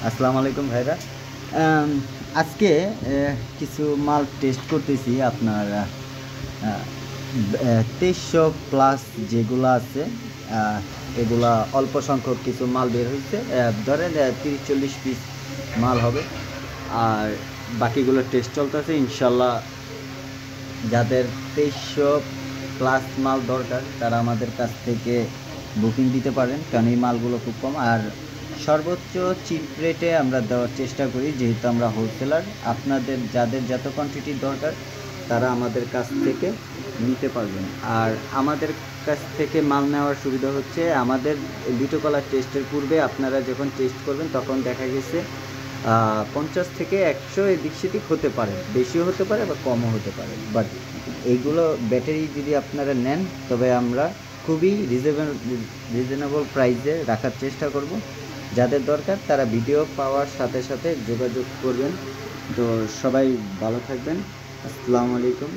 আসসালামু আলাইকুম ভাইরা। আম, আজকে কিছু মাল টেস্ট করতেছি আপনার 2300 প্লাস যেগুলো আছে। আহ, এগুলা অল্প সংখ্যক কিছু মাল বের হয়েছে, ধরেন 30-40 পিস মাল হবে। আর বাকিগুলো টেস্ট চলতেছে ইনশাল্লাহ। যাদের 2300 প্লাস মাল দরকার তারা আমাদের কাছ থেকে বুকিং দিতে পারেন, কারণ এই মালগুলো খুব কম। আর সর্বোচ্চ চিপ রেটে আমরা দেওয়ার চেষ্টা করি, যেহেতু আমরা হোলসেলার। আপনাদের যাদের যত কোয়ান্টিটি দরকার তারা আমাদের কাছ থেকে নিতে পারবেন। আর আমাদের কাছ থেকে মাল নেওয়ার সুবিধা হচ্ছে, আমাদের ভিডিও কলার টেস্টের পূর্বে আপনারা যখন টেস্ট করবেন তখন দেখা গেছে 50 থেকে 100 এদিক সেদিক হতে পারে, বেশিও হতে পারে বা কমও হতে পারে। বাট এইগুলো ব্যাটারি যদি আপনারা নেন তবে আমরা খুবই রিজনেবল প্রাইসে রাখার চেষ্টা করব। যাদের দরকার তারা ভিডিও পাওয়ার সাথে সাথে যোগাযোগ করবেন। তো সবাই ভালো থাকবেন। আসসালামু আলাইকুম।